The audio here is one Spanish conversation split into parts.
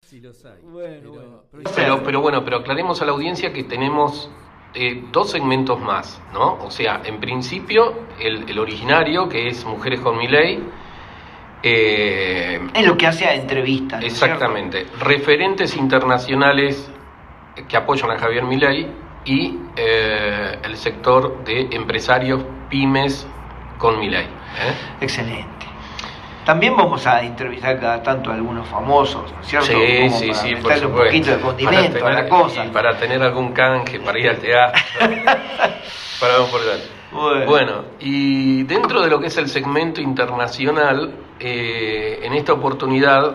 Sí los hay. Pero aclaremos a la audiencia que tenemos dos segmentos más, ¿no? O sea, en principio, el originario, que es Mujeres con Milei. Es lo que hace a entrevistas, ¿no? Exactamente. Referentes internacionales que apoyan a Javier Milei y el sector de empresarios, pymes con Milei. Excelente. También vamos a entrevistar cada tanto a algunos famosos, ¿no es cierto? Sí, por supuesto. Un poquito de condimento a la cosa. Y para tener algún canje, para ir al teatro. Bueno, y dentro de lo que es el segmento internacional, en esta oportunidad,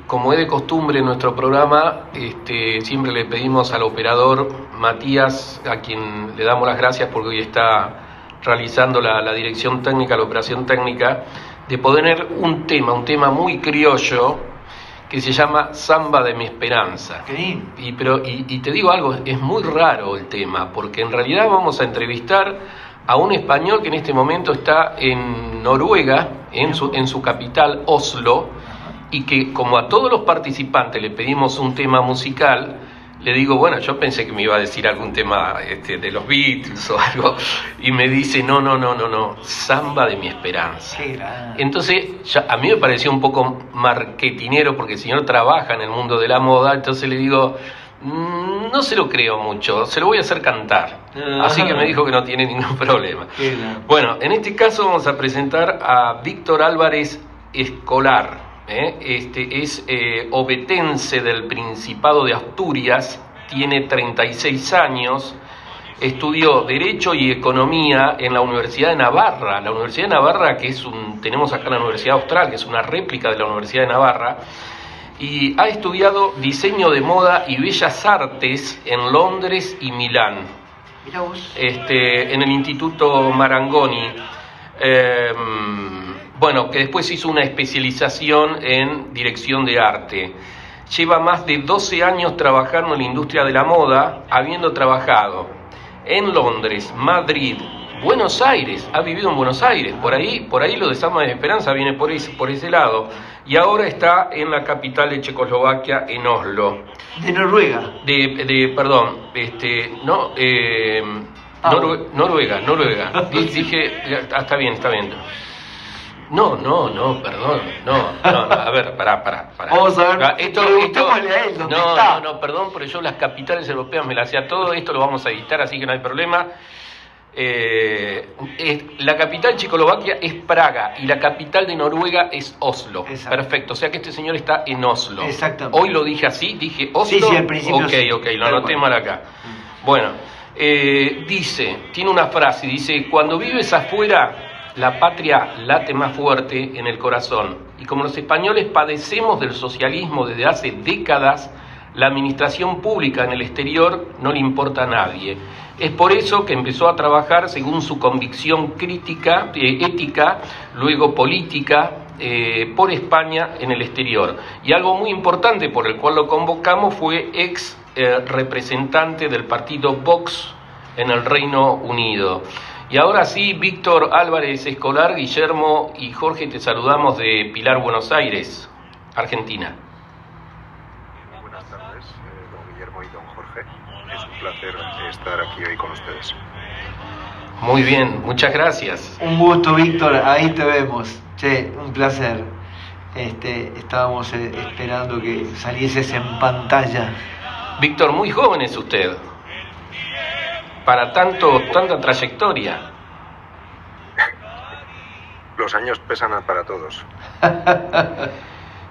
como es de costumbre en nuestro programa, siempre le pedimos al operador Matías, a quien le damos las gracias porque hoy está realizando la dirección técnica, la operación técnica, de poner un tema muy criollo que se llama Samba de mi Esperanza. Y te digo algo, es muy raro el tema, porque en realidad vamos a entrevistar a un español que en este momento está en Noruega, en su capital, Oslo, y que como a todos los participantes le pedimos un tema musical, le digo, bueno, yo pensé que me iba a decir algún tema de los Beatles o algo, y me dice, no, Samba de mi Esperanza. Entonces, a mí me pareció un poco marketinero, porque el señor trabaja en el mundo de la moda, entonces le digo, no se lo creo mucho, se lo voy a hacer cantar. Así que me dijo que no tiene ningún problema. Bueno, en este caso vamos a presentar a Víctor Álvarez Escolar. Es ovetense del Principado de Asturias, tiene 36 años, estudió Derecho y Economía en la Universidad de Navarra. La Universidad de Navarra, que tenemos acá la Universidad Austral, que es una réplica de la Universidad de Navarra, y ha estudiado Diseño de Moda y Bellas Artes en Londres y Milán. Mirá vos. En el Instituto Marangoni. Que después hizo una especialización en dirección de arte. Lleva más de 12 años trabajando en la industria de la moda, habiendo trabajado en Londres, Madrid, Buenos Aires, ha vivido en Buenos Aires, por ahí lo de Samba de Esperanza viene por ese lado, y ahora está en la capital de Checoslovaquia, en Oslo. ¿De Noruega? Noruega. Dije, está bien. No, perdón, a ver, pará. Vamos a ver, esto, preguntémosle a él dónde está. No, perdón, porque yo las capitales europeas me las hacía todo, esto lo vamos a editar, así que no hay problema. La capital de Checoslovaquia es Praga y la capital de Noruega es Oslo. Exacto. Perfecto, o sea que este señor está en Oslo. Exactamente. Hoy lo dije así, dije Oslo. Sí, al principio sí. Ok, lo anoté mal acá. Bueno, tiene una frase, dice, cuando vives afuera, la patria late más fuerte en el corazón. Y como los españoles padecemos del socialismo desde hace décadas, la administración pública en el exterior no le importa a nadie. Es por eso que empezó a trabajar según su convicción crítica, ética, luego política, por España en el exterior. Y algo muy importante por el cual lo convocamos fue representante del partido Vox en el Reino Unido. Y ahora sí, Víctor Álvarez Escolar, Guillermo y Jorge, te saludamos de Pilar, Buenos Aires, Argentina. Buenas tardes, don Guillermo y don Jorge. Es un placer estar aquí hoy con ustedes. Muy bien, muchas gracias. Un gusto, Víctor, ahí te vemos. Che, un placer. Estábamos esperando que salieses en pantalla. Víctor, muy joven es usted. Para tanta trayectoria. Los años pesan para todos.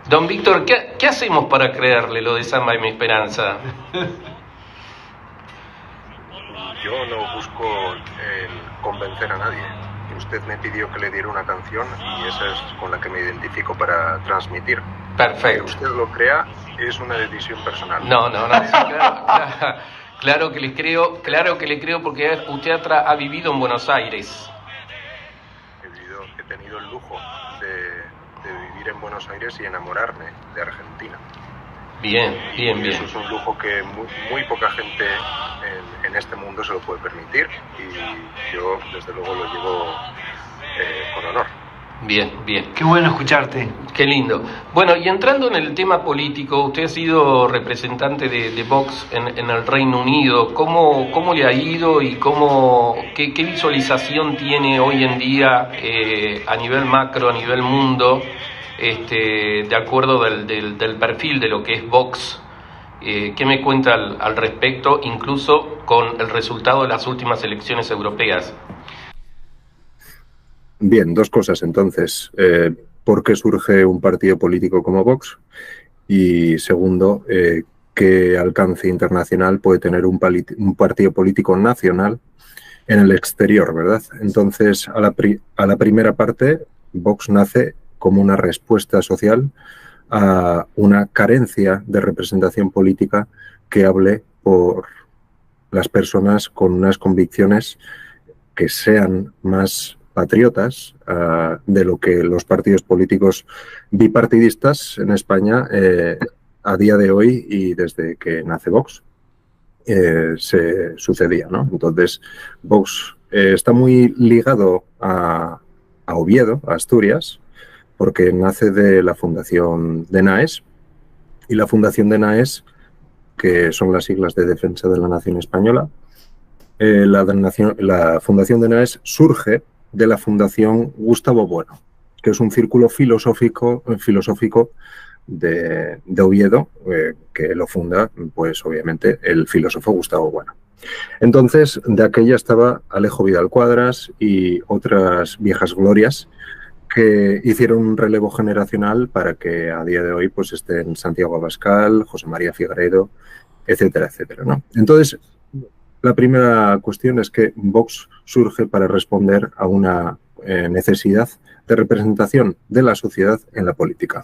Don Víctor, ¿qué hacemos para creerle lo de Samba de mi Esperanza? Yo no busco convencer a nadie. Usted me pidió que le diera una canción y esa es con la que me identifico para transmitir. Perfecto. Que usted lo crea es una decisión personal. No, sí, claro que le creo porque usted ha vivido en Buenos Aires. He tenido el lujo de vivir en Buenos Aires y enamorarme de Argentina. Bien. Eso es un lujo que muy poca gente en este mundo se lo puede permitir y yo desde luego lo llevo con honor. Bien, bien. Qué bueno escucharte. Qué lindo. Bueno, y entrando en el tema político, usted ha sido representante de Vox en el Reino Unido. ¿Cómo le ha ido y qué visualización tiene hoy en día a nivel macro, a nivel mundo, de acuerdo del perfil de lo que es Vox? ¿Qué me cuenta al respecto, incluso con el resultado de las últimas elecciones europeas? Bien, dos cosas entonces. ¿Por qué surge un partido político como Vox? Y segundo, ¿qué alcance internacional puede tener un partido político nacional en el exterior, verdad? Entonces, a la primera parte, Vox nace como una respuesta social a una carencia de representación política que hable por las personas con unas convicciones que sean más patriotas de lo que los partidos políticos bipartidistas en España a día de hoy y desde que nace Vox se sucedía, ¿no? Entonces, Vox está muy ligado a Oviedo, a Asturias, porque nace de la fundación de NAES, y la fundación de NAES, que son las siglas de Defensa de la Nación Española, la fundación de NAES surge de la Fundación Gustavo Bueno, que es un círculo filosófico de Oviedo, que lo funda, pues obviamente, el filósofo Gustavo Bueno. Entonces, de aquella estaba Alejo Vidal Cuadras y otras viejas glorias que hicieron un relevo generacional para que a día de hoy pues estén Santiago Abascal, José María Figueiredo, etcétera, etcétera, ¿no? Entonces, la primera cuestión es que Vox surge para responder a una necesidad de representación de la sociedad en la política.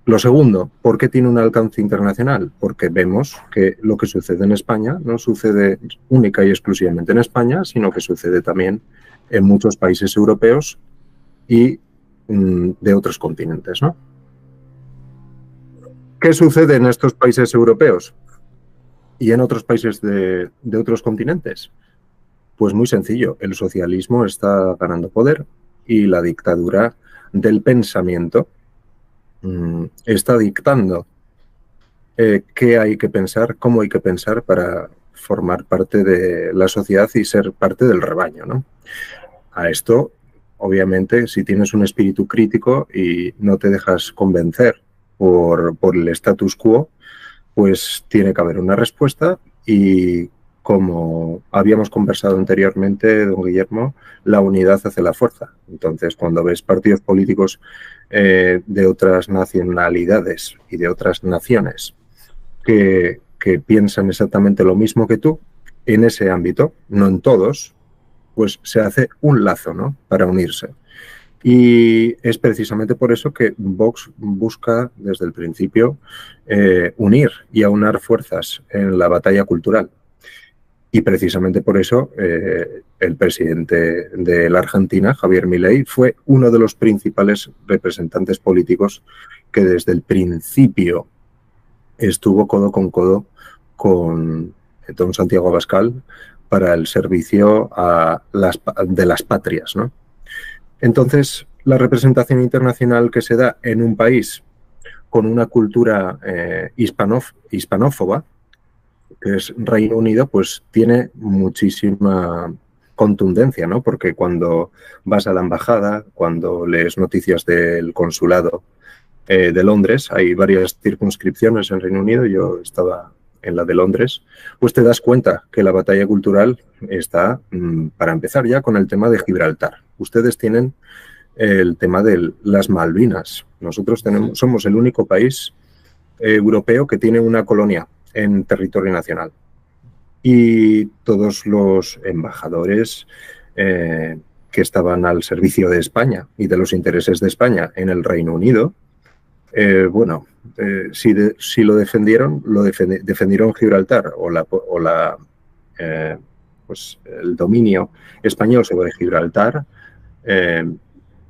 Lo segundo, ¿por qué tiene un alcance internacional? Porque vemos que lo que sucede en España no sucede única y exclusivamente en España, sino que sucede también en muchos países europeos y de otros continentes, ¿no? ¿Qué sucede en estos países europeos y en otros países de otros continentes? Pues muy sencillo, el socialismo está ganando poder y la dictadura del pensamiento está dictando qué hay que pensar, cómo hay que pensar para formar parte de la sociedad y ser parte del rebaño, ¿no? A esto, obviamente, si tienes un espíritu crítico y no te dejas convencer por el status quo, pues tiene que haber una respuesta y, como habíamos conversado anteriormente, don Guillermo, la unidad hace la fuerza. Entonces, cuando ves partidos políticos de otras nacionalidades y de otras naciones que piensan exactamente lo mismo que tú en ese ámbito, no en todos, pues se hace un lazo, ¿no?, para unirse. Y es precisamente por eso que Vox busca desde el principio unir y aunar fuerzas en la batalla cultural. Y precisamente por eso el presidente de la Argentina, Javier Milei, fue uno de los principales representantes políticos que desde el principio estuvo codo con codo con don Santiago Abascal para el servicio de las patrias, ¿no? Entonces, la representación internacional que se da en un país con una cultura hispanófoba, que es Reino Unido, pues tiene muchísima contundencia, ¿no? Porque cuando vas a la embajada, cuando lees noticias del consulado de Londres, hay varias circunscripciones en Reino Unido, yo estaba en la de Londres, pues te das cuenta que la batalla cultural está, para empezar ya, con el tema de Gibraltar. Ustedes tienen el tema de las Malvinas. Nosotros somos el único país europeo que tiene una colonia en territorio nacional. Y todos los embajadores que estaban al servicio de España y de los intereses de España en el Reino Unido, si lo defendieron, defendieron Gibraltar pues el dominio español sobre Gibraltar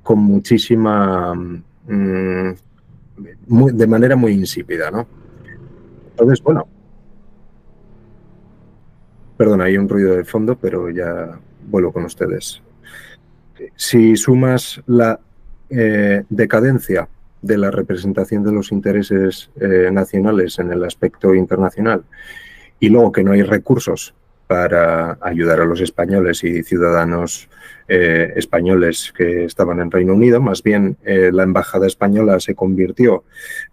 con muchísima, de manera muy insípida, ¿no? Entonces, bueno, perdón, hay un ruido de fondo, pero ya vuelvo con ustedes. si sumas la decadencia de la representación de los intereses nacionales en el aspecto internacional y luego que no hay recursos para ayudar a los españoles y ciudadanos españoles que estaban en Reino Unido, más bien la embajada española se convirtió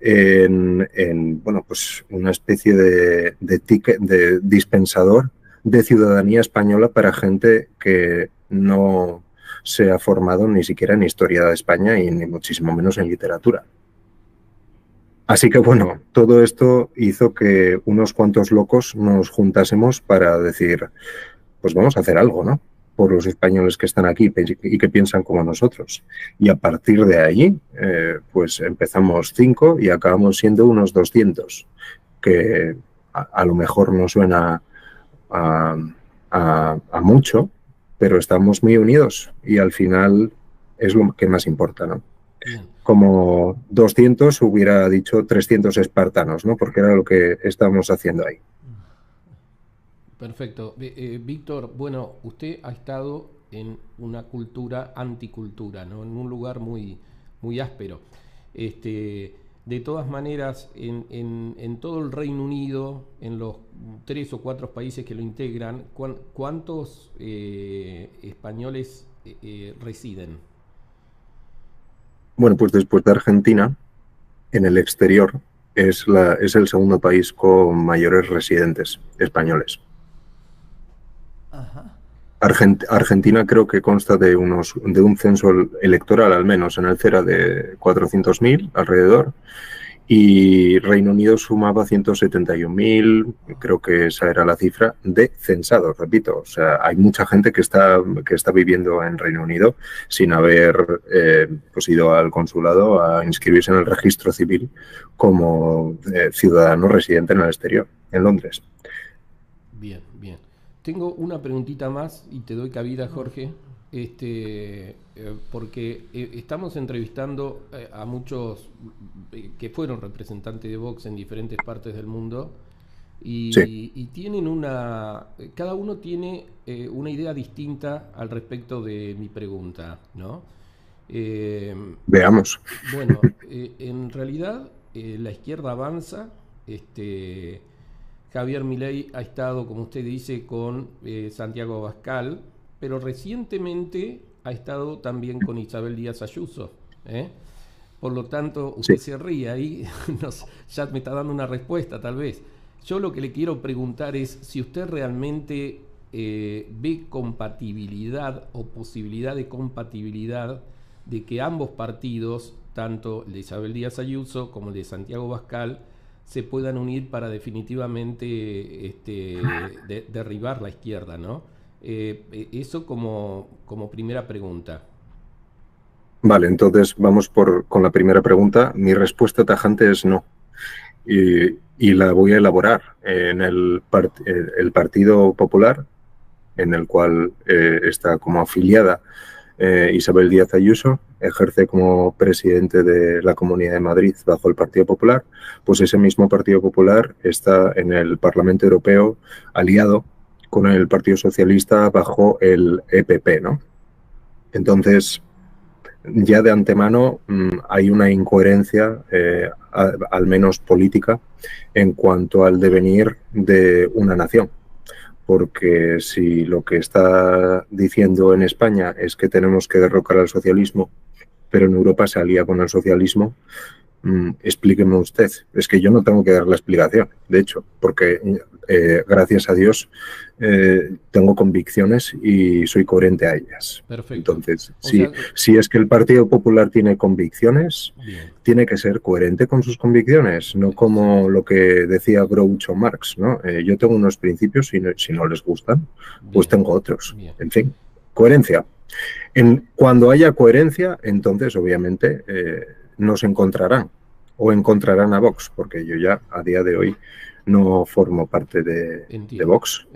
en bueno, pues una especie de ticket, de dispensador de ciudadanía española para gente que no se ha formado ni siquiera en historia de España y ni muchísimo menos en literatura. Así que bueno, todo esto hizo que unos cuantos locos nos juntásemos para decir, pues vamos a hacer algo, ¿no? Por los españoles que están aquí y que piensan como nosotros. Y a partir de ahí, pues empezamos 5 y acabamos siendo unos 200, que a lo mejor no suena a mucho, pero estamos muy unidos y al final es lo que más importa, ¿no? Como 200 hubiera dicho 300 espartanos, ¿no? Porque era lo que estábamos haciendo ahí. Perfecto. Víctor, bueno, usted ha estado en una cultura anticultura, ¿no? En un lugar muy, muy áspero. De todas maneras, en todo el Reino Unido, en los 3 o 4 países que lo integran, ¿cuántos españoles residen? Bueno, pues después de Argentina, en el exterior, es el segundo país con mayores residentes españoles. Ajá. Argentina creo que consta de un censo electoral, al menos en el CERA, de 400.000 alrededor, y Reino Unido sumaba 171.000, creo que esa era la cifra, de censados, repito. O sea, hay mucha gente que está viviendo en Reino Unido sin haber pues ido al consulado a inscribirse en el registro civil como ciudadano residente en el exterior, en Londres. Bien, bien. Tengo una preguntita más y te doy cabida, Jorge, porque estamos entrevistando a muchos que fueron representantes de Vox en diferentes partes del mundo y, sí. y tienen cada uno tiene una idea distinta al respecto de mi pregunta, ¿no? Veamos. Bueno, en realidad la izquierda avanza, Javier Milei ha estado, como usted dice, con Santiago Abascal, pero recientemente ha estado también con Isabel Díaz Ayuso. Por lo tanto, usted se ríe ahí, ya me está dando una respuesta tal vez. Yo lo que le quiero preguntar es si usted realmente ve compatibilidad o posibilidad de compatibilidad de que ambos partidos, tanto el de Isabel Díaz Ayuso como el de Santiago Abascal, se puedan unir para definitivamente derribar la izquierda, ¿no? Eso como primera pregunta. Vale, entonces vamos con la primera pregunta. Mi respuesta tajante es no. Y la voy a elaborar en el Partido Popular, en el cual está como afiliada Isabel Díaz Ayuso, ejerce como presidente de la Comunidad de Madrid bajo el Partido Popular, pues ese mismo Partido Popular está en el Parlamento Europeo aliado con el Partido Socialista bajo el EPP, ¿no? Entonces, ya de antemano hay una incoherencia, al menos política, en cuanto al devenir de una nación. Porque si lo que está diciendo en España es que tenemos que derrocar al socialismo, pero en Europa se alía con el socialismo, explíqueme usted. Es que yo no tengo que dar la explicación, de hecho, porque gracias a Dios tengo convicciones y soy coherente a ellas. Perfecto. Entonces, si es que el Partido Popular tiene convicciones, bien, tiene que ser coherente con sus convicciones, no como lo que decía Groucho Marx, ¿no? Yo tengo unos principios y si no les gustan, pues bien, tengo otros. Bien. En fin, coherencia. Cuando haya coherencia, entonces obviamente nos encontrarán o encontrarán a Vox, porque yo ya a día de hoy no formo parte de Vox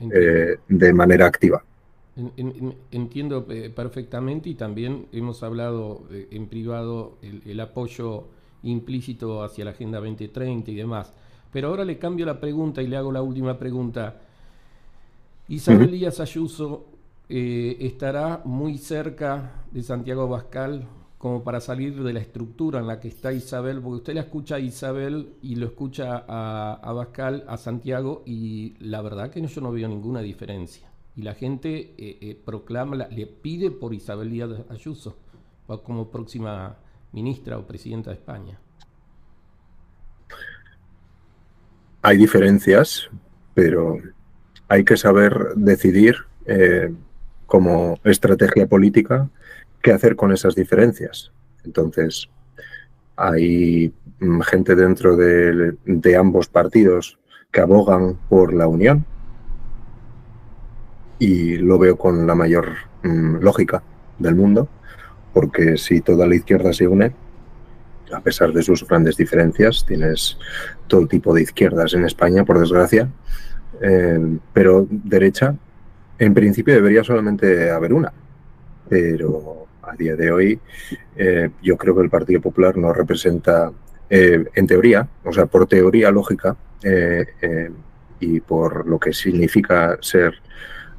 de manera activa. Entiendo perfectamente y también hemos hablado en privado el apoyo implícito hacia la Agenda 2030 y demás. Pero ahora le cambio la pregunta y le hago la última pregunta. Isabel Díaz Ayuso estará muy cerca de Santiago Abascal como para salir de la estructura en la que está Isabel, porque usted la escucha a Isabel y lo escucha a Abascal, a Santiago, y la verdad que yo no veo ninguna diferencia. Y la gente le pide por Isabel Díaz Ayuso como próxima ministra o presidenta de España. Hay diferencias, pero hay que saber decidir como estrategia política qué hacer con esas diferencias. Entonces, hay gente dentro de ambos partidos que abogan por la unión, y lo veo con la mayor lógica del mundo, porque si toda la izquierda se une, a pesar de sus grandes diferencias, tienes todo tipo de izquierdas en España, por desgracia, pero derecha, en principio debería solamente haber una, pero a día de hoy yo creo que el Partido Popular no representa, en teoría, o sea, por teoría lógica, y por lo que significa ser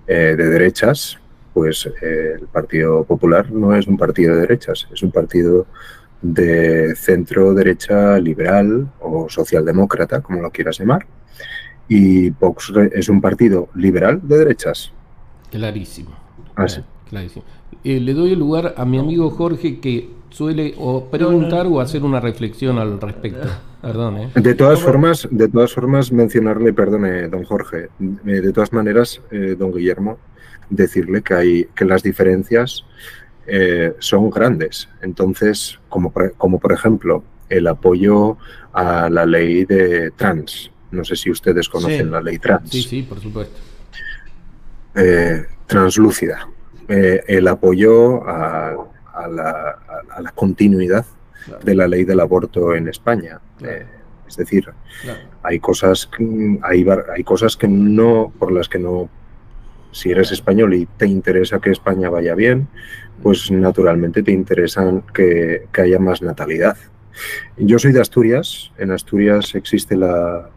de derechas, pues el Partido Popular no es un partido de derechas, es un partido de centro-derecha liberal o socialdemócrata, como lo quieras llamar, y Vox es un partido liberal de derechas. Clarísimo. Así. Clarísimo. Le doy el lugar a mi amigo Jorge, que suele o preguntar o hacer una reflexión al respecto. Perdón, De todas formas, mencionarle, perdone, don Jorge, de todas maneras, don Guillermo, decirle que las diferencias son grandes. Entonces, como por ejemplo, el apoyo a la ley de trans. No sé si ustedes conocen la ley trans. Sí, por supuesto. Translúcida. El apoyo a la continuidad de la ley del aborto en España. Es decir, hay cosas que no, por las que no, si eres español y te interesa que España vaya bien, pues naturalmente te interesan que haya más natalidad. Yo soy de Asturias. En Asturias existe la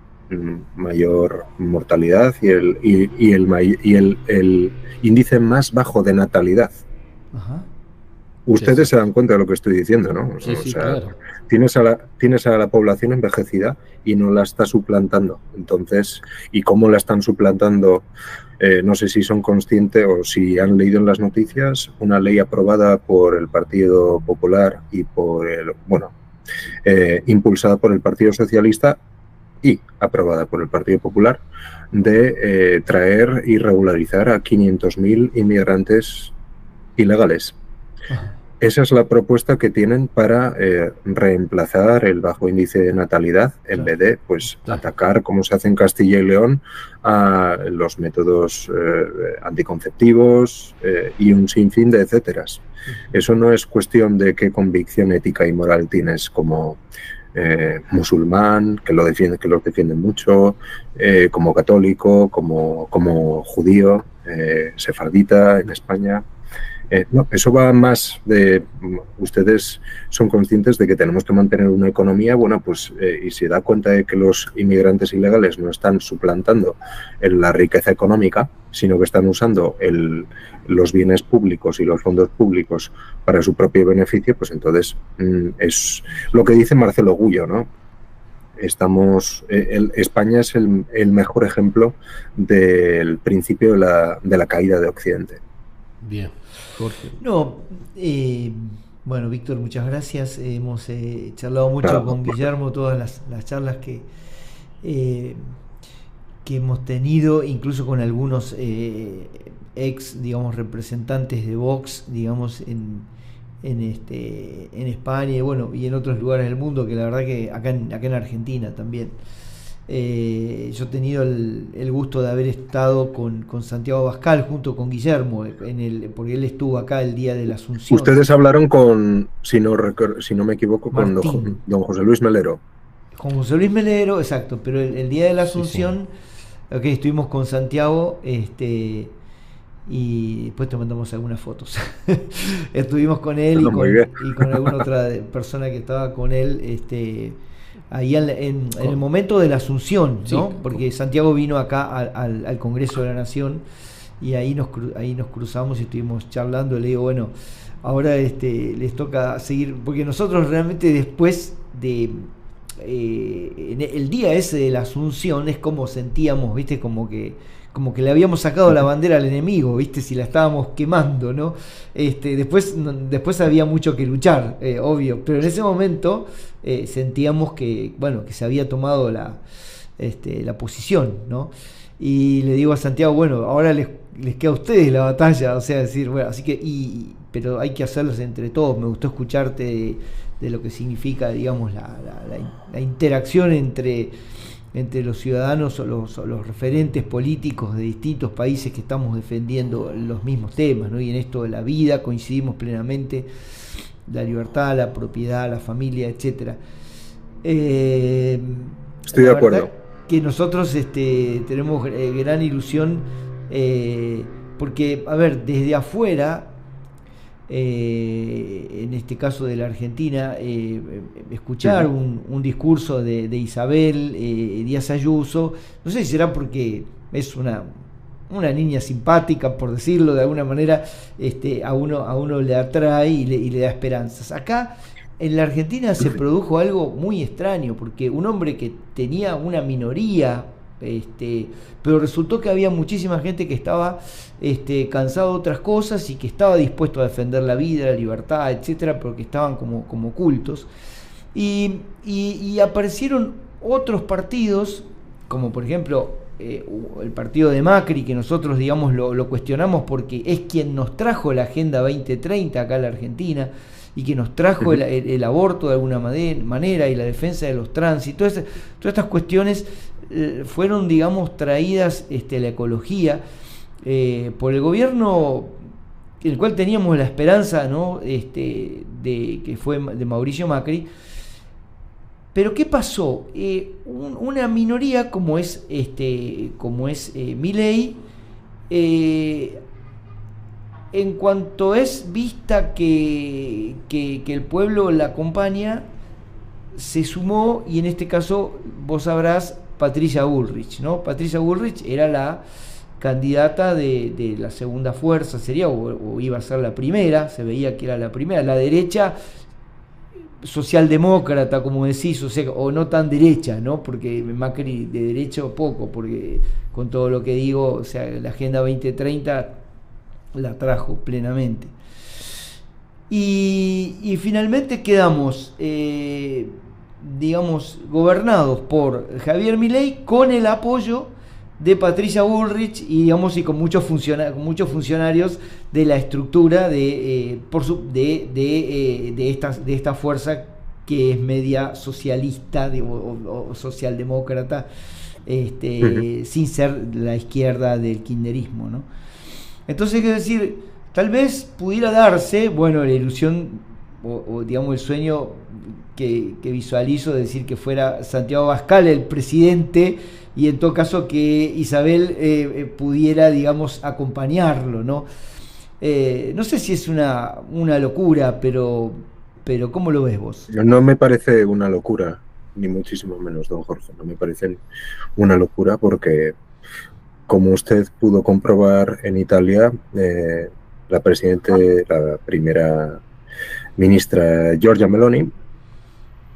mayor mortalidad y el índice más bajo de natalidad. Ajá. Ustedes se dan cuenta de lo que estoy diciendo, ¿no? Sí, claro. Tienes a la población envejecida y no la está suplantando. Entonces, ¿y cómo la están suplantando? No sé si son conscientes o si han leído en las noticias una ley aprobada por el Partido Popular y impulsada por el Partido Socialista y aprobada por el Partido Popular, de traer y regularizar a 500.000 inmigrantes ilegales. Ajá. Esa es la propuesta que tienen para reemplazar el bajo índice de natalidad, en vez de atacar, como se hace en Castilla y León, a los métodos anticonceptivos y un sinfín de etcéteras. Eso no es cuestión de qué convicción ética y moral tienes como musulmán, que los defiende mucho, como católico, como judío, sefardita en España. No, eso va más de... Ustedes son conscientes de que tenemos que mantener una economía buena, y se da cuenta de que los inmigrantes ilegales no están suplantando la riqueza económica, sino que están usando los bienes públicos y los fondos públicos para su propio beneficio, pues entonces es lo que dice Marcelo Gullo, ¿no? España es el mejor ejemplo del principio de la caída de Occidente. Bien. Jorge. No, bueno, Víctor, muchas gracias. Hemos charlado mucho con Guillermo, todas las charlas que hemos tenido, incluso con algunos representantes de Vox, en España y en otros lugares del mundo, que la verdad que acá en Argentina también. Yo he tenido el gusto de haber estado con Santiago Abascal junto con Guillermo, porque él estuvo acá el día de la Asunción. Ustedes hablaron con, si no me equivoco, Martín. Con don José Luis Melero. Con José Luis Melero, exacto, pero el día de la Asunción, sí. Estuvimos con Santiago, y después te mandamos algunas fotos. Estuvimos con él y con alguna otra persona que estaba con él, ahí en el momento de la Asunción, ¿no? Sí. Porque Santiago vino acá al Congreso de la Nación y ahí nos cruzamos y estuvimos charlando. Le digo, bueno, ahora les toca seguir, porque nosotros realmente después de en el día ese de la Asunción es como sentíamos, ¿viste? Como que le habíamos sacado la bandera al enemigo, ¿viste? Si la estábamos quemando, ¿no? Después había mucho que luchar, obvio, pero en ese momento sentíamos que, bueno, que se había tomado la posición, ¿no? Y le digo a Santiago, bueno, ahora les queda a ustedes la batalla, o sea, decir, bueno, así que, pero hay que hacerlos entre todos. Me gustó escucharte de lo que significa, digamos, la interacción entre los ciudadanos o los referentes políticos de distintos países que estamos defendiendo los mismos temas, ¿no? Y en esto de la vida coincidimos plenamente, la libertad, la propiedad, la familia, etcétera. Estoy de acuerdo. Que nosotros tenemos gran ilusión, porque, a ver, desde afuera, en este caso de la Argentina, escuchar un discurso de Isabel Díaz Ayuso, no sé si será porque es una niña simpática, por decirlo de alguna manera, a uno le atrae y le da esperanzas. Acá en la Argentina se produjo algo muy extraño, porque un hombre que tenía una minoría, pero resultó que había muchísima gente que estaba cansado de otras cosas y que estaba dispuesto a defender la vida, la libertad, etcétera, pero que estaban como ocultos. Y aparecieron otros partidos, como por ejemplo el partido de Macri, que nosotros, digamos, lo cuestionamos porque es quien nos trajo la Agenda 2030 acá a la Argentina, y que nos trajo el aborto de alguna manera, y la defensa de los trans, y todas estas cuestiones fueron, digamos, traídas la ecología por el gobierno, el cual teníamos la esperanza, ¿no? De que fue de Mauricio Macri. Pero ¿qué pasó? Una minoría como es Milei, en cuanto es vista que el pueblo la acompaña, se sumó, y en este caso vos sabrás, Patricia Bullrich, ¿no? Patricia Bullrich era la candidata de la segunda fuerza, sería, o iba a ser la primera, se veía que era la primera, la derecha socialdemócrata, como decís, o sea, o no tan derecha, ¿no? Porque Macri de derecho poco, porque con todo lo que digo, o sea, la Agenda 2030 la trajo plenamente. Y finalmente quedamos, digamos, gobernados por Javier Milei, con el apoyo de Patricia Bullrich y, digamos, y con muchos funcionarios de la estructura de esta fuerza que es media socialista o socialdemócrata, sin ser la izquierda del kirchnerismo, ¿no? Entonces, quiero decir, tal vez pudiera darse, bueno, la ilusión o digamos el sueño que visualizo, de decir que fuera Santiago Abascal el presidente, y en todo caso que Isabel pudiera, digamos, acompañarlo, ¿no? No sé si es una locura, pero ¿cómo lo ves vos? No me parece una locura, ni muchísimo menos, don Jorge. No me parece una locura porque, como usted pudo comprobar en Italia, la primera ministra Giorgia Meloni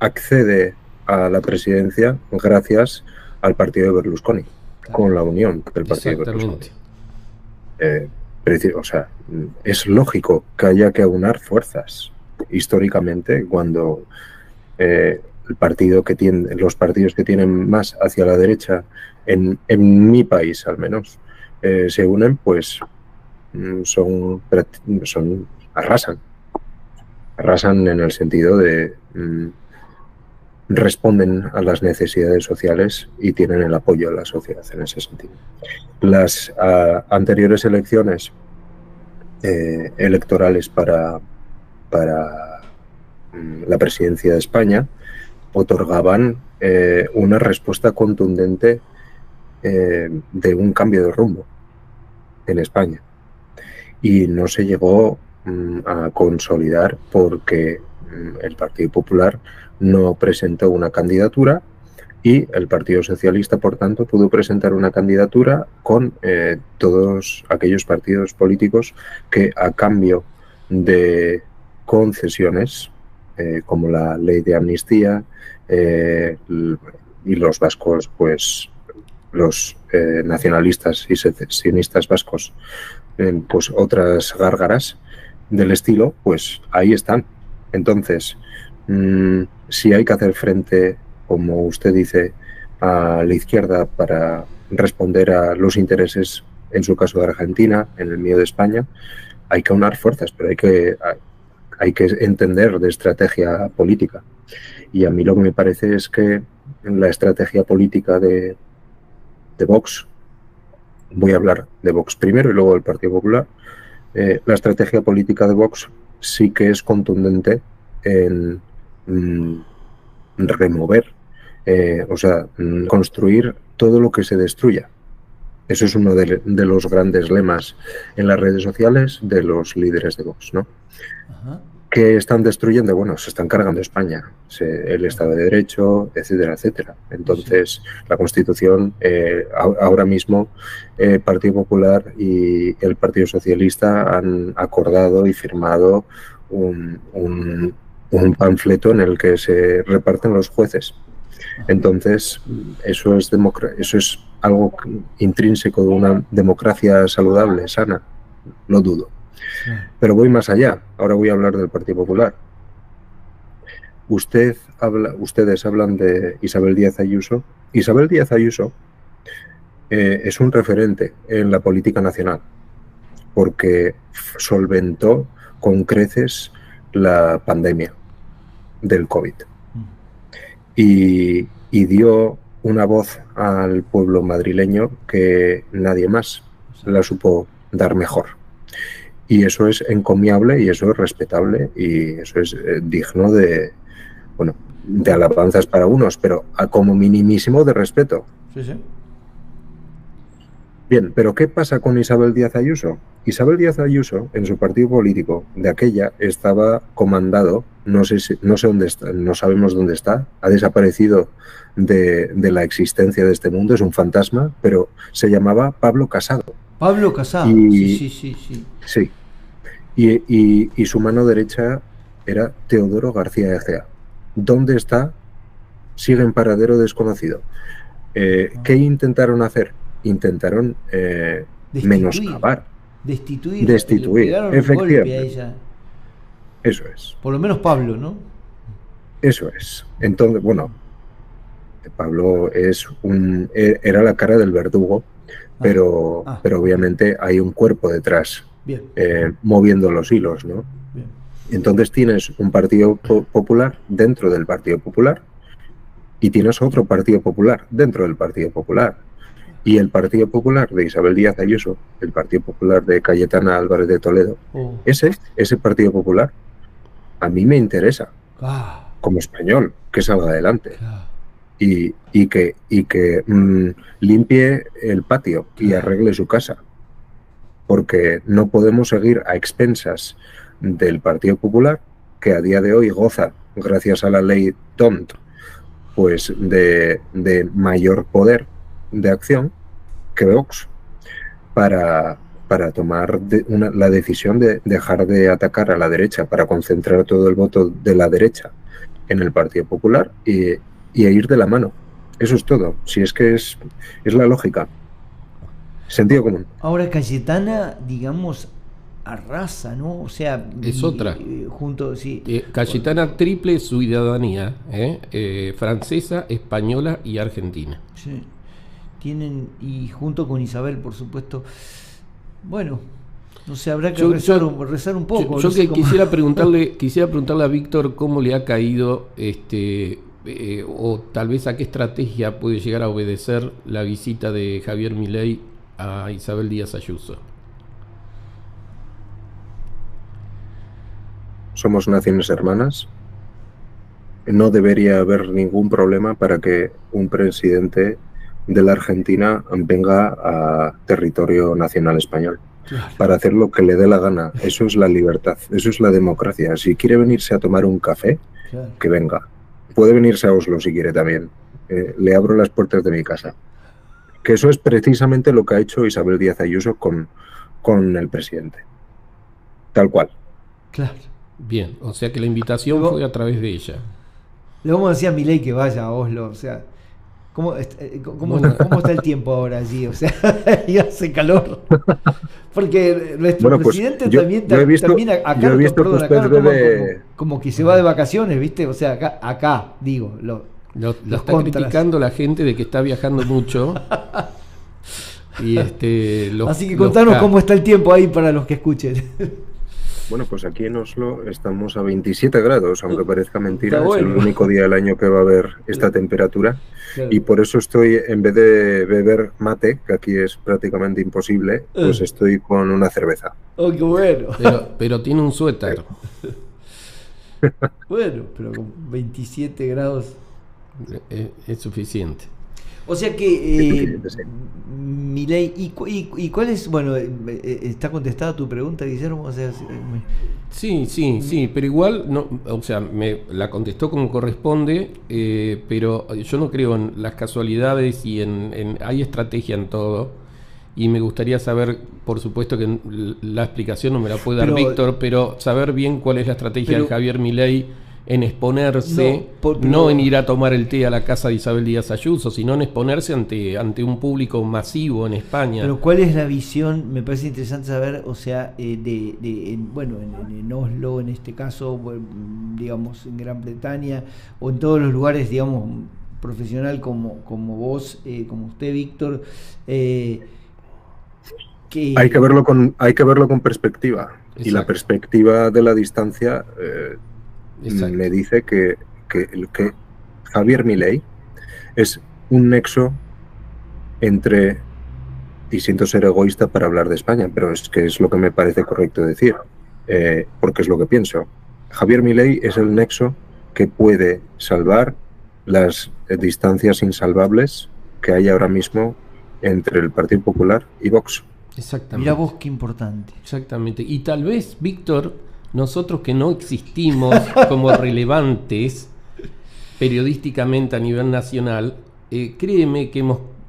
accede a la presidencia gracias al partido de Berlusconi, con la unión del partido de Berlusconi. O sea, es lógico que haya que aunar fuerzas. Históricamente, cuando los partidos que tienen más hacia la derecha, en mi país al menos, se unen, pues arrasan en el sentido de responden a las necesidades sociales y tienen el apoyo de la sociedad en ese sentido. Las anteriores elecciones electorales para la presidencia de España otorgaban una respuesta contundente de un cambio de rumbo en España, y no se llegó a consolidar porque el Partido Popular no presentó una candidatura Y el Partido Socialista, por tanto, pudo presentar una candidatura con todos aquellos partidos políticos que, a cambio de concesiones, como la ley de amnistía, y los vascos, pues los nacionalistas y secesionistas vascos, pues otras gárgaras del estilo, pues ahí están. Entonces, si hay que hacer frente, como usted dice, a la izquierda para responder a los intereses, en su caso de Argentina, en el mío de España, hay que aunar fuerzas, pero hay que entender de estrategia política. Y a mí lo que me parece es que la estrategia política de Vox, voy a hablar de Vox primero y luego del Partido Popular, la estrategia política de Vox sí que es contundente en remover, construir todo lo que se destruya. Eso es uno de los grandes lemas en las redes sociales de los líderes de Vox, ¿no? Ajá. ¿Qué están destruyendo? Bueno, se están cargando España, el Estado de Derecho, etcétera, etcétera. Entonces, la Constitución, ahora mismo, el Partido Popular y el Partido Socialista han acordado y firmado un panfleto en el que se reparten los jueces. Entonces, eso es algo intrínseco de una democracia saludable, sana, no dudo. Pero voy más allá. Ahora voy a hablar del Partido Popular. Ustedes hablan de Isabel Díaz Ayuso. Isabel Díaz Ayuso es un referente en la política nacional porque solventó con creces la pandemia del COVID y dio una voz al pueblo madrileño que nadie más la supo dar mejor. Y eso es encomiable y eso es respetable y eso es digno de alabanzas para unos, pero como minimísimo de respeto. Sí, sí. Bien, pero ¿qué pasa con Isabel Díaz Ayuso? Isabel Díaz Ayuso, en su partido político de aquella, estaba comandado, no sé dónde está, no sabemos dónde está, ha desaparecido de la existencia de este mundo, es un fantasma, pero se llamaba Pablo Casado. Pablo Casado, sí. Sí. Y su mano derecha era Teodoro García Egea. ¿Dónde está? Sigue en paradero desconocido. ¿Qué intentaron hacer? Intentaron menoscabar. Destituir. Efectivamente. A ella. Eso es. Por lo menos Pablo, ¿no? Eso es. Entonces, Pablo era la cara del verdugo, pero obviamente hay un cuerpo detrás. Bien. Moviendo los hilos, ¿no? Bien. Entonces tienes un partido popular dentro del Partido Popular y tienes otro Partido Popular dentro del Partido Popular. Y el Partido Popular de Isabel Díaz Ayuso, el Partido Popular de Cayetana Álvarez de Toledo, ese Partido Popular a mí me interesa como español que salga adelante y que limpie el patio y arregle su casa. Porque no podemos seguir a expensas del Partido Popular, que a día de hoy goza, gracias a la ley DONT, pues de mayor poder de acción que Vox, para tomar la decisión de dejar de atacar a la derecha, para concentrar todo el voto de la derecha en el Partido Popular y ir de la mano. Eso es todo. Si es que es la lógica. Sentido común. Ahora Cayetana, digamos, arrasa, ¿no? O sea, es otra. Cayetana triple ciudadanía, francesa, española y argentina. Sí. Tienen, y junto con Isabel, por supuesto. Bueno, no sé, habrá que rezar un poco. Yo quisiera preguntarle a Víctor cómo le ha caído o tal vez a qué estrategia puede llegar a obedecer la visita de Javier Milei a Isabel Díaz Ayuso. Somos naciones hermanas. No debería haber ningún problema para que un presidente de la Argentina venga a territorio nacional español. Claro. Para hacer lo que le dé la gana. Eso es la libertad, eso es la democracia. Si quiere venirse a tomar un café, claro, que venga. Puede venirse a Oslo si quiere también, le abro las puertas de mi casa. Que eso es precisamente lo que ha hecho Isabel Díaz Ayuso con el presidente. Tal cual. Claro. Bien, o sea que la invitación fue a través de ella. Le vamos a decir a Milei que vaya a Oslo, o sea, ¿cómo está el tiempo ahora allí? O sea, y hace calor. Porque nuestro presidente también acá lo toman como que se va de vacaciones, ¿viste? O sea, acá digo, lo está criticando la gente de que está viajando mucho. Y así que contanos cómo está el tiempo ahí para los que escuchen. Bueno, pues aquí en Oslo estamos a 27 grados, aunque parezca mentira, bueno. Es el único día del año que va a haber esta temperatura. Claro. Y por eso estoy, en vez de beber mate, que aquí es prácticamente imposible, pues estoy con una cerveza. ¡Oh, qué bueno! Pero tiene un suéter. Bueno, pero con 27 grados... Es suficiente. O sea que Milei, ¿y cuál es? Bueno, está contestada tu pregunta, Guillermo. O sea, sí, pero igual, no, o sea, me la contestó como corresponde, pero yo no creo en las casualidades y hay estrategia en todo. Y me gustaría saber, por supuesto que la explicación no me la puede dar Víctor, pero saber bien cuál es la estrategia de Javier Milei en exponerse, no en ir a tomar el té a la casa de Isabel Díaz Ayuso, sino en exponerse ante un público masivo en España. Pero ¿cuál es la visión? Me parece interesante saber, o sea, en Oslo, en este caso, digamos, en Gran Bretaña, o en todos los lugares, digamos, profesional como vos, como usted, Víctor, hay que verlo con perspectiva. Exacto. Y la perspectiva de la distancia me dice que Javier Milei es un nexo entre, y siento ser egoísta para hablar de España, pero es que es lo que me parece correcto decir, porque es lo que pienso. Javier Milei es el nexo que puede salvar las distancias insalvables que hay ahora mismo entre el Partido Popular y Vox. Exactamente. Mira vos qué importante. Exactamente. Y tal vez, Víctor, nosotros que no existimos como relevantes periodísticamente a nivel nacional, créeme que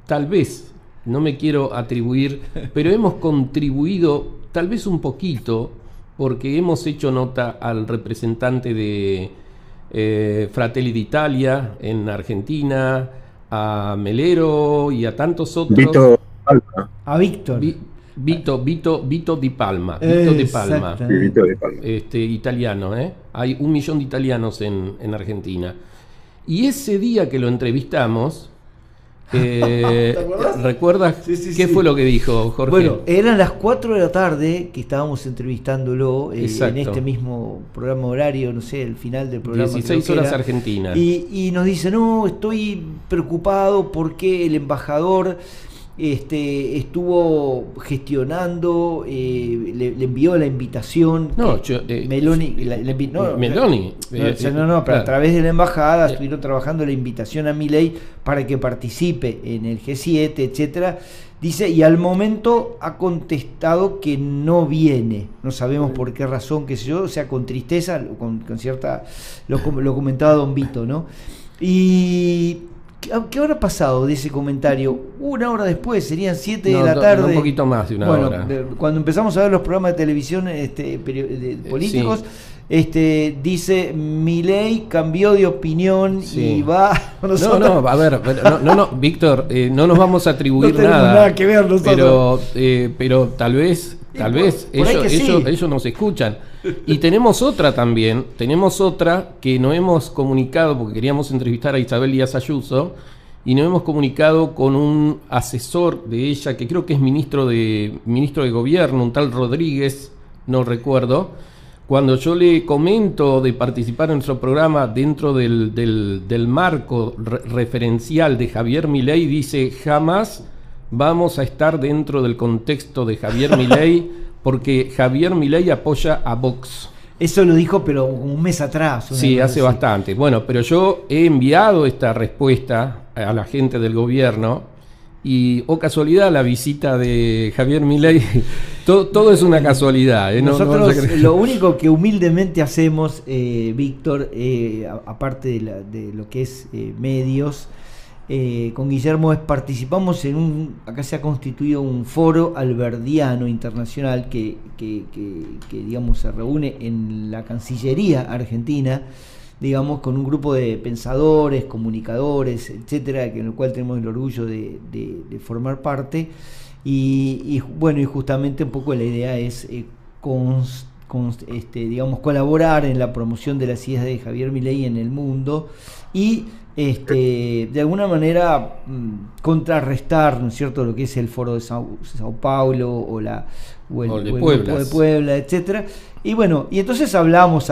tal vez, no me quiero atribuir, pero hemos contribuido tal vez un poquito, porque hemos hecho nota al representante de Fratelli d'Italia en Argentina, a Melero y a tantos otros. Vito Palma. A Víctor. Vito Di Palma. Italiano, Hay 1 millón de italianos en Argentina. Y ese día que lo entrevistamos, ¿recuerdas qué fue lo que dijo Jorge? Bueno, eran las 4 de la tarde que estábamos entrevistándolo en este mismo programa horario, no sé, el final del programa. 16 horas argentinas. Y nos dice, no, estoy preocupado porque el embajador estuvo gestionando, le envió la invitación. Meloni. Pero a través de la embajada estuvieron trabajando la invitación a Milei para que participe en el G7, etcétera. Dice, y al momento ha contestado que no viene. No sabemos por qué razón, qué sé yo, o sea, con tristeza, con cierta. Lo comentaba Don Vito, ¿no? Y. ¿Qué habrá pasado de ese comentario? 1 hora después, serían 7 de la tarde. Un poquito más de una hora. Cuando empezamos a ver los programas de televisión políticos, dice Milei cambió de opinión y va. Víctor, no nos vamos a atribuir no nada que ver nosotros. Pero tal vez ellos nos escuchan. Y tenemos otra que no hemos comunicado porque queríamos entrevistar a Isabel Díaz Ayuso y no hemos comunicado con un asesor de ella que creo que es ministro de gobierno, un tal Rodríguez, no recuerdo. Cuando yo le comento de participar en nuestro programa dentro del marco referencial de Javier Milei, dice jamás vamos a estar dentro del contexto de Javier Milei porque Javier Milei apoya a Vox. Eso lo dijo, pero un mes atrás. Sí, hace bastante. Bueno, pero yo he enviado esta respuesta a la gente del gobierno y, casualidad, la visita de Javier Milei, todo es una casualidad. Nosotros lo único que humildemente hacemos, Víctor, aparte de lo que es medios, con Guillermo participamos acá se ha constituido un foro alberdiano internacional que digamos se reúne en la Cancillería Argentina, digamos, con un grupo de pensadores, comunicadores, etcétera, en el cual tenemos el orgullo de formar parte, y bueno, y justamente un poco la idea es digamos, colaborar en la promoción de las ideas de Javier Milei en el mundo y de alguna manera contrarrestar, ¿no es cierto?, lo que es el foro de Sao Paulo o el grupo de Puebla, etcétera. Y bueno, y entonces hablamos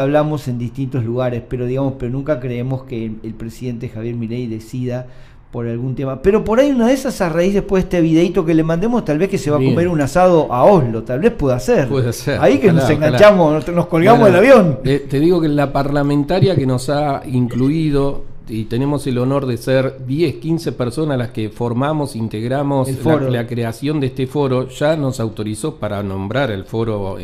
en distintos lugares, pero nunca creemos que el presidente Javier Milei decida por algún tema. Pero por ahí una de esas, a raíz después de este videito que le mandemos, tal vez que se va a comer un asado a Oslo, tal vez pueda ser. Puede ser. Ahí que nos enganchamos, nos colgamos del avión. Te digo que la parlamentaria que nos ha incluido, y tenemos el honor de ser 10, 15 personas las que formamos, integramos la creación de este foro, ya nos autorizó para nombrar el foro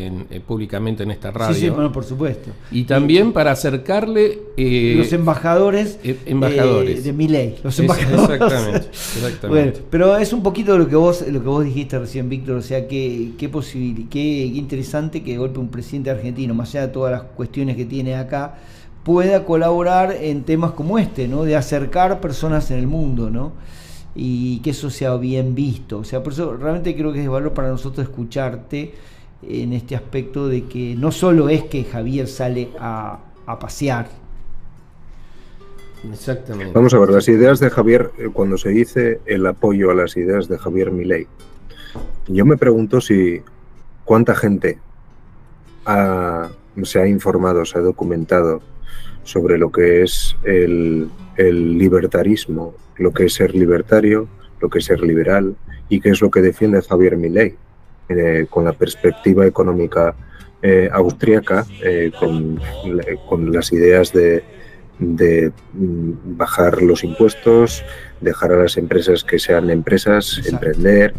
públicamente en esta radio. Sí, bueno, por supuesto. Y también para acercarle... los embajadores de Milei. Los embajadores. Exactamente. Bueno, pero es un poquito lo que vos dijiste recién, Víctor, o sea, qué interesante que de golpe un presidente argentino, más allá de todas las cuestiones que tiene acá, pueda colaborar en temas como ¿no? De acercar personas en el mundo, ¿no? Y que eso sea bien visto. O sea, por eso realmente creo que es de valor para nosotros escucharte en este aspecto de que no solo es que Javier sale a pasear. Exactamente. Vamos a ver, las ideas de Javier, cuando se dice el apoyo a las ideas de Javier Milei, yo me pregunto si cuánta gente se ha informado, se ha documentado sobre lo que es el libertarismo, lo que es ser libertario, lo que es ser liberal y qué es lo que defiende Javier Milei con la perspectiva económica austríaca, con las ideas de bajar los impuestos, dejar a las empresas que sean empresas, exacto, emprender.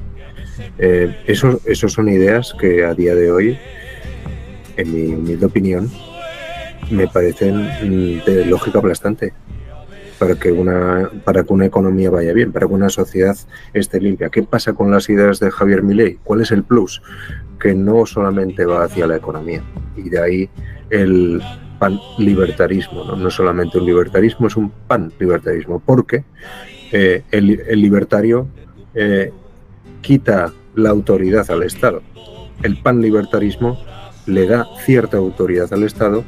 Esos son ideas que a día de hoy, en mi humilde opinión, me parecen de lógica aplastante para que una economía vaya bien, para que una sociedad esté limpia. ¿Qué pasa con las ideas de Javier Milei? ¿Cuál es el plus? Que no solamente va hacia la economía, y de ahí el panlibertarismo, ¿no? No solamente un libertarismo, es un panlibertarismo, porque el libertario quita la autoridad al Estado. El panlibertarismo le da cierta autoridad al Estado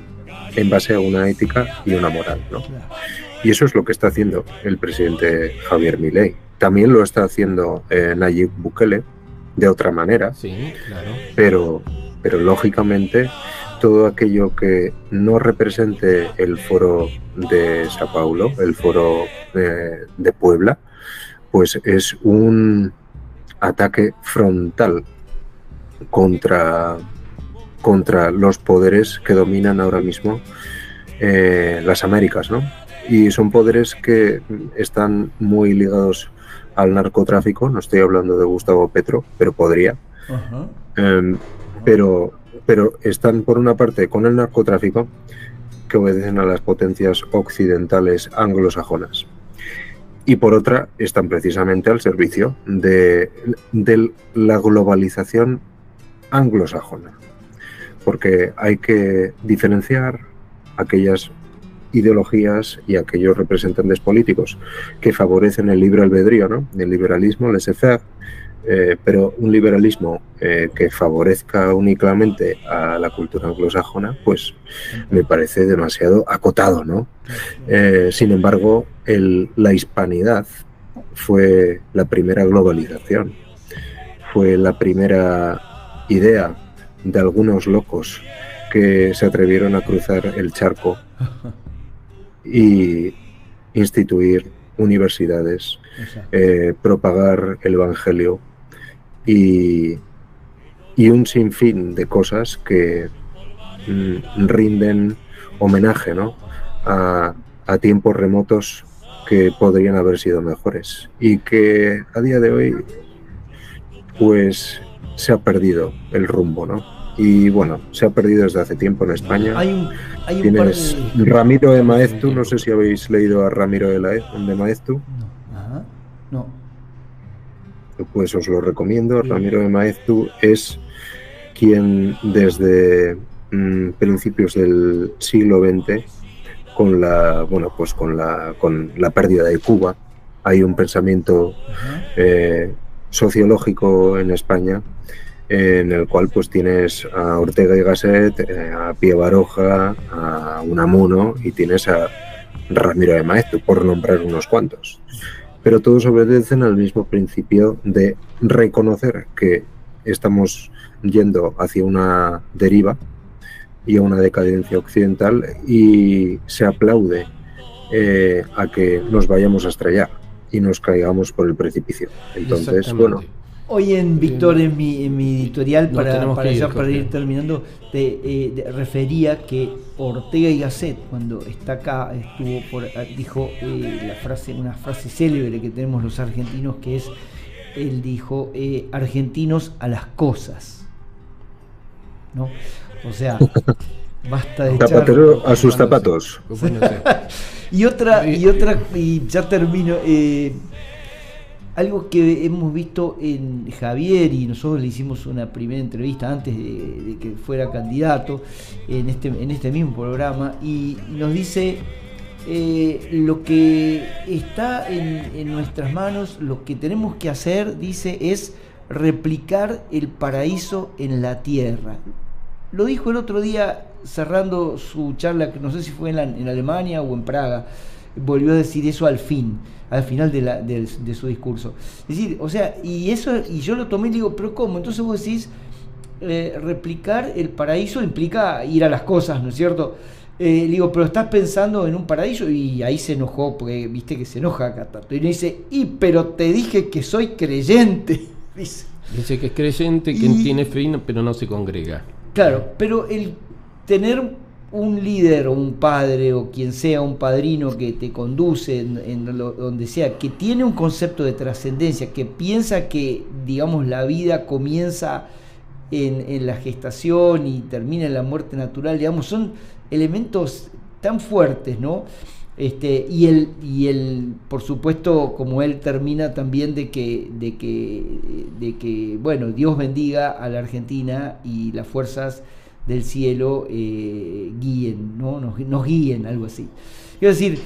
en base a una ética y una moral, ¿no? Y eso es lo que está haciendo el presidente Javier Milei. También lo está haciendo Nayib Bukele de otra manera, sí, claro. Pero lógicamente todo aquello que no represente el foro de Sao Paulo, el foro de Puebla, pues es un ataque frontal contra los poderes que dominan ahora mismo las Américas, ¿no? Y son poderes que están muy ligados al narcotráfico. No estoy hablando de Gustavo Petro, pero podría. Uh-huh. Pero están por una parte con el narcotráfico, que obedecen a las potencias occidentales anglosajonas, y por otra están precisamente al servicio de la globalización anglosajona, porque hay que diferenciar aquellas ideologías y aquellos representantes políticos que favorecen el libre albedrío, ¿no? El liberalismo, laissez-faire, pero un liberalismo que favorezca únicamente a la cultura anglosajona, pues me parece demasiado acotado, ¿no? Sin embargo, la hispanidad fue la primera globalización, fue la primera idea de algunos locos que se atrevieron a cruzar el charco y instituir universidades, propagar el evangelio y un sinfín de cosas que rinden homenaje, ¿no? a tiempos remotos que podrían haber sido mejores y que a día de hoy pues se ha perdido el rumbo, ¿no? Y bueno, se ha perdido desde hace tiempo en España. Tienes Ramiro de Maeztu, no sé si habéis leído a Ramiro de Maeztu. No. Pues os lo recomiendo. Ramiro de Maeztu es quien desde principios del siglo XX, con la pérdida de Cuba, hay un pensamiento sociológico en España en el cual pues tienes a Ortega y Gasset, a Pío Baroja, a Unamuno y tienes a Ramiro de Maeztu, por nombrar unos cuantos. Pero todos obedecen al mismo principio de reconocer que estamos yendo hacia una deriva y a una decadencia occidental y se aplaude a que nos vayamos a estrellar y nos caigamos por el precipicio. Entonces, bueno... Hoy Víctor, en mi editorial, para ir terminando, refería que Ortega y Gasset, cuando está acá, dijo una frase célebre que tenemos los argentinos, que es, él dijo, argentinos a las cosas, ¿no? O sea, basta de zapatero a sus zapatos. y ya termino. Algo que hemos visto en Javier, y nosotros le hicimos una primera entrevista antes de que fuera candidato en este mismo programa, y nos dice lo que está en nuestras manos, lo que tenemos que hacer, dice, es replicar el paraíso en la tierra. Lo dijo el otro día cerrando su charla, no sé si fue en Alemania o en Praga, volvió a decir eso al final de su discurso. Es decir, o sea, y yo lo tomé y digo, pero ¿cómo? Entonces vos decís, replicar el paraíso implica ir a las cosas, ¿no es cierto? Digo, pero estás pensando en un paraíso, y ahí se enojó, porque viste que se enoja acá tanto. Y le dice, pero te dije que soy creyente. Dice que es creyente, que tiene fe, pero no se congrega. Claro, pero el tener un líder o un padre o quien sea, un padrino que te conduce donde sea, que tiene un concepto de trascendencia, que piensa que, digamos, la vida comienza en la gestación y termina en la muerte natural, digamos, son elementos tan fuertes, ¿no? Y él, por supuesto, como él termina también de que bueno, Dios bendiga a la Argentina y las fuerzas del cielo guíen, ¿no? Nos guíen, algo así. Quiero decir,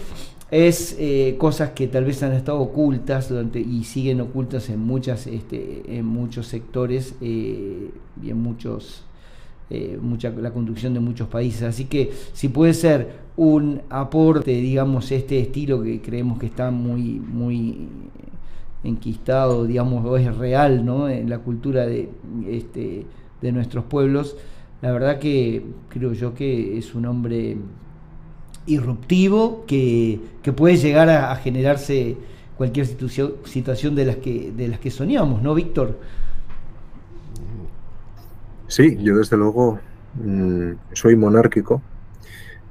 es cosas que tal vez han estado ocultas y siguen ocultas en muchos sectores y en la conducción de muchos países. Así que si puede ser un aporte, digamos, este estilo que creemos que está muy enquistado, digamos, o es real, ¿no?, en la cultura de nuestros pueblos. La verdad que creo yo que es un hombre irruptivo que puede llegar a generarse cualquier situación de las que soñamos, ¿no, Víctor? Sí, yo desde luego soy monárquico,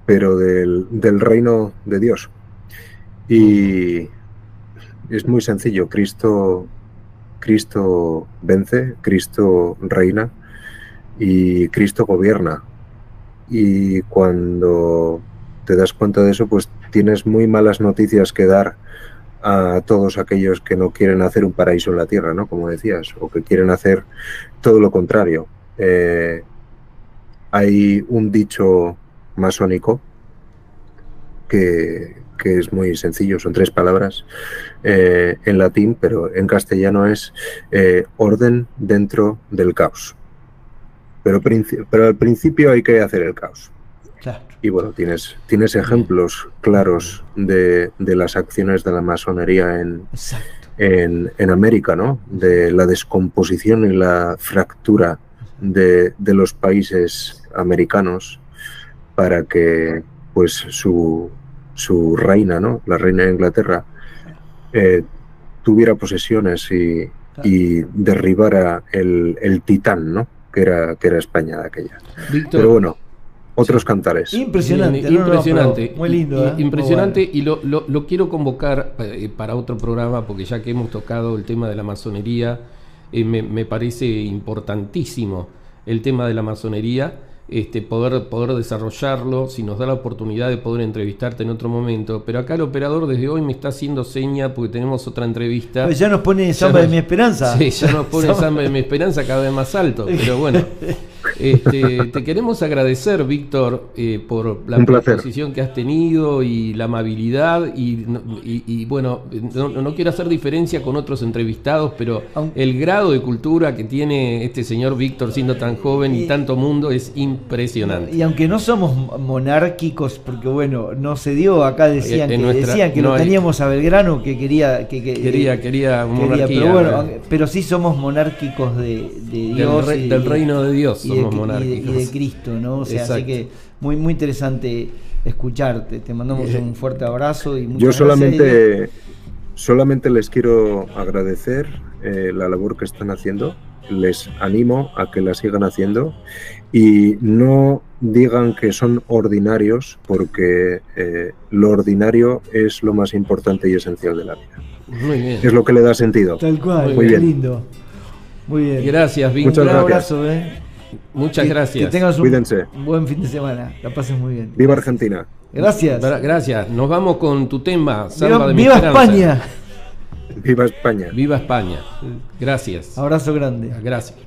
pero del reino de Dios. Y es muy sencillo, Cristo vence, Cristo reina y Cristo gobierna. Y cuando te das cuenta de eso, pues tienes muy malas noticias que dar a todos aquellos que no quieren hacer un paraíso en la tierra, ¿no?, como decías, o que quieren hacer todo lo contrario. Hay un dicho masónico que es muy sencillo, son 3 palabras en latín, pero en castellano es orden dentro del caos. Pero al principio hay que hacer el caos. Claro. Y bueno, tienes ejemplos claros de las acciones de la masonería en América, ¿no? De la descomposición y la fractura de los países americanos para que pues su reina, ¿no?, la reina de Inglaterra, tuviera posesiones y derribara el titán, ¿no?, que era España de aquella. Víctor, pero bueno, otros cantares. Impresionante. Impresionante. Muy lindo. Impresionante. Bueno. Y lo quiero convocar para otro programa, porque ya que hemos tocado el tema de la masonería, me parece importantísimo el tema de la masonería, poder desarrollarlo, si nos da la oportunidad de poder entrevistarte en otro momento. Pero acá el operador desde hoy me está haciendo seña porque tenemos otra entrevista. Pues ya nos pone Samba de mi esperanza. Sí, ya nos pone Samba de mi esperanza cada vez más alto. Pero bueno, te queremos agradecer, Víctor, por la predisposición que has tenido y la amabilidad. Y bueno, no quiero hacer diferencia con otros entrevistados, pero el grado de cultura que tiene este señor Víctor siendo tan joven y tanto mundo es impresionante. Y aunque no somos monárquicos, porque bueno, no se dio, acá decían que lo teníamos a Belgrano, que quería monarquía, pero bueno, pero sí somos monárquicos de Dios, del reino de Dios somos monárquicos. Y de Cristo, ¿no? O sea, así que muy, muy interesante escucharte. Te mandamos un fuerte abrazo y muchas gracias. Solamente les quiero agradecer la labor que están haciendo. Les animo a que la sigan haciendo y no digan que son ordinarios, porque lo ordinario es lo más importante y esencial de la vida. Muy bien. Es lo que le da sentido. Tal cual, muy bien. Lindo. Muy bien. Gracias, Víctor. Un abrazo, Muchas gracias. Que tengas Cuídense. Un buen fin de semana. La pases muy bien. Viva Argentina. Gracias. Gracias. Nos vamos con tu tema, Samba de mi Viva esperanza. España. Viva España. Viva España. Gracias. Abrazo grande. Gracias.